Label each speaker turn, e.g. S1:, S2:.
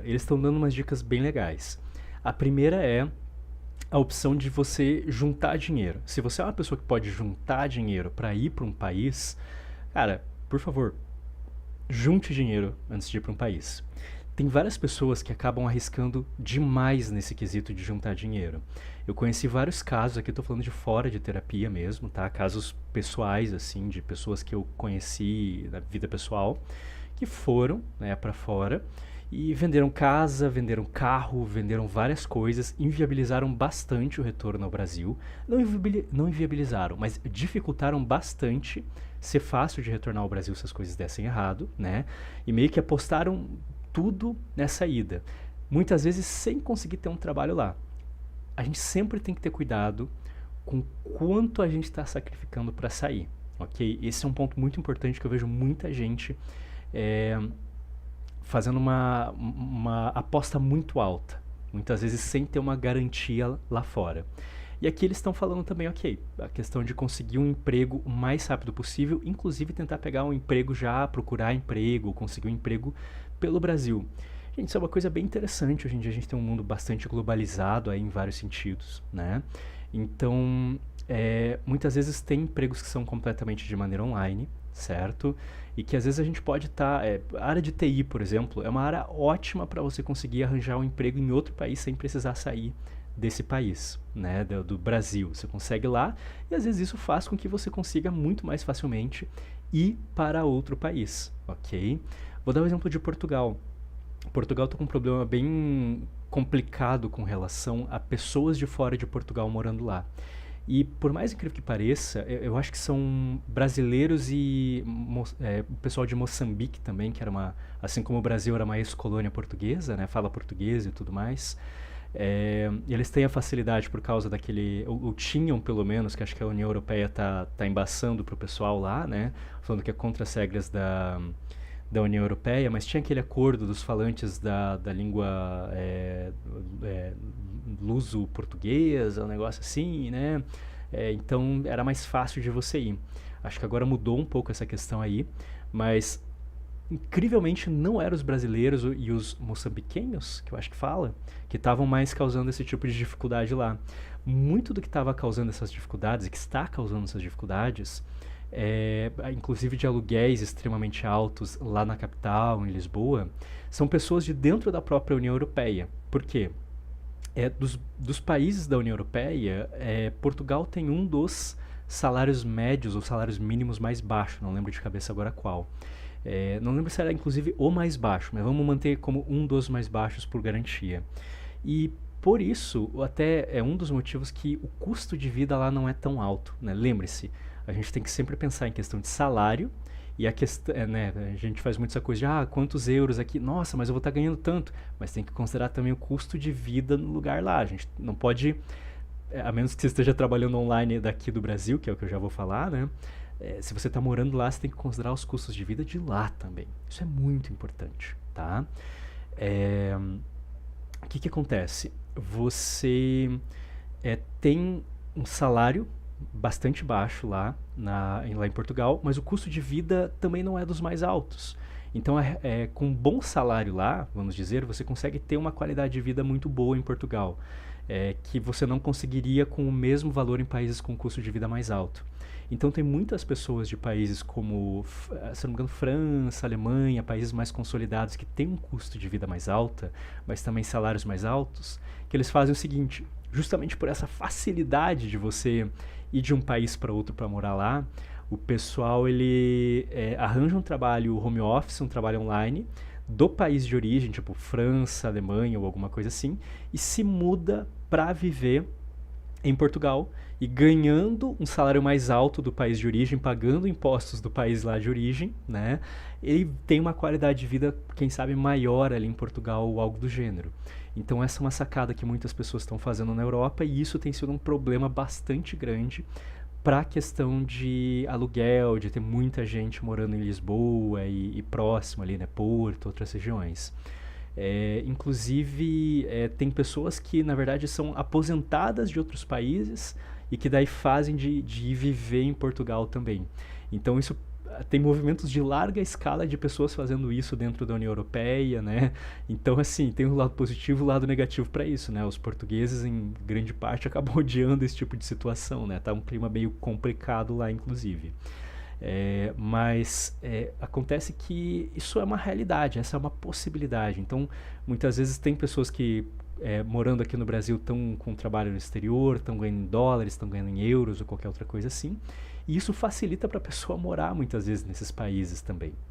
S1: eles estão dando umas dicas bem legais. A primeira é a opção de você juntar dinheiro. Se você é uma pessoa que pode juntar dinheiro para ir para um país, cara, por favor, junte dinheiro antes de ir para um país. Tem várias pessoas que acabam arriscando demais nesse quesito de juntar dinheiro. Eu conheci vários casos, aqui eu tô falando de fora de terapia mesmo, tá? Casos pessoais, assim, de pessoas que eu conheci na vida pessoal, que foram, né, para fora e venderam casa, venderam carro, venderam várias coisas, inviabilizaram bastante o retorno ao Brasil. Não inviabilizaram, mas dificultaram bastante ser fácil de retornar ao Brasil se as coisas dessem errado, né? E meio que apostaram tudo nessa ida. Muitas vezes sem conseguir ter um trabalho lá. A gente sempre tem que ter cuidado com quanto a gente está sacrificando para sair, ok? Esse é um ponto muito importante que eu vejo muita gente é, fazendo uma aposta muito alta, muitas vezes sem ter uma garantia lá fora. E aqui eles estão falando também, ok, a questão de conseguir um emprego o mais rápido possível, inclusive tentar pegar um emprego já, procurar emprego, conseguir um emprego pelo Brasil. Gente, isso é uma coisa bem interessante. Hoje em dia a gente tem um mundo bastante globalizado aí em vários sentidos, né? Então, muitas vezes tem empregos que são completamente de maneira online, certo? E que às vezes a gente pode estar... a área de TI, por exemplo, é uma área ótima para você conseguir arranjar um emprego em outro país sem precisar sair desse país, né, do Brasil. Você consegue lá e às vezes isso faz com que você consiga muito mais facilmente ir para outro país, ok? Vou dar o exemplo de Portugal. Portugal está com um problema bem complicado com relação a pessoas de fora de Portugal morando lá. E por mais incrível que pareça, eu acho que são brasileiros e o pessoal de Moçambique também, que era assim como o Brasil era uma ex-colônia portuguesa, né, fala português e tudo mais. E eles têm a facilidade por causa daquele, ou tinham pelo menos, que acho que a União Europeia tá embaçando pro pessoal lá, né, falando que é contra as regras da União Europeia, mas tinha aquele acordo dos falantes da língua luso-portuguesa, um negócio assim, né? Então era mais fácil de você ir. Acho que agora mudou um pouco essa questão aí, mas incrivelmente não eram os brasileiros e os moçambiquenhos, que eu acho que fala, que estavam mais causando esse tipo de dificuldade lá. Muito do que estava causando essas dificuldades, e que está causando essas dificuldades, inclusive de aluguéis extremamente altos lá na capital, em Lisboa, são pessoas de dentro da própria União Europeia. Por quê? Dos países da União Europeia, Portugal tem um dos salários médios ou salários mínimos mais baixos, não lembro de cabeça agora qual. Não lembro se era inclusive o mais baixo, mas vamos manter como um dos mais baixos por garantia. E por isso, até é um dos motivos que o custo de vida lá não é tão alto, né? Lembre-se, a gente tem que sempre pensar em questão de salário e a questão, né, a gente faz muito essa coisa de quantos euros aqui, nossa, mas eu vou estar ganhando tanto, mas tem que considerar também o custo de vida no lugar lá. A gente não pode, a menos que você esteja trabalhando online daqui do Brasil, que é o que eu já vou falar, né? Se você está morando lá, você tem que considerar os custos de vida de lá também. Isso é muito importante, tá? O que acontece? Você tem um salário bastante baixo lá em Portugal, mas o custo de vida também não é dos mais altos. Então, com um bom salário lá, vamos dizer, você consegue ter uma qualidade de vida muito boa em Portugal, que você não conseguiria com o mesmo valor em países com custo de vida mais alto. Então, tem muitas pessoas de países como, se não me engano, França, Alemanha, países mais consolidados que têm um custo de vida mais alta, mas também salários mais altos, que eles fazem o seguinte: justamente por essa facilidade de você ir de um país para outro para morar lá, o pessoal ele arranja um trabalho home office, um trabalho online do país de origem, tipo França, Alemanha ou alguma coisa assim, e se muda para viver em Portugal e ganhando um salário mais alto do país de origem, pagando impostos do país lá de origem, né? Ele tem uma qualidade de vida, quem sabe, maior ali em Portugal ou algo do gênero. Então essa é uma sacada que muitas pessoas estão fazendo na Europa e isso tem sido um problema bastante grande para a questão de aluguel, de ter muita gente morando em Lisboa e próximo ali, né, Porto, outras regiões. Inclusive, tem pessoas que, na verdade, são aposentadas de outros países e que daí fazem de ir viver em Portugal também. Então, isso tem movimentos de larga escala de pessoas fazendo isso dentro da União Europeia, né? Então, assim, tem um lado positivo e um lado negativo para isso, né? Os portugueses, em grande parte, acabam odiando esse tipo de situação, né? Tá um clima meio complicado lá, inclusive. Mas acontece que isso é uma realidade, essa é uma possibilidade. Então, muitas vezes tem pessoas que morando aqui no Brasil estão com trabalho no exterior, estão ganhando em dólares, estão ganhando em euros ou qualquer outra coisa assim. E isso facilita para a pessoa morar muitas vezes nesses países também.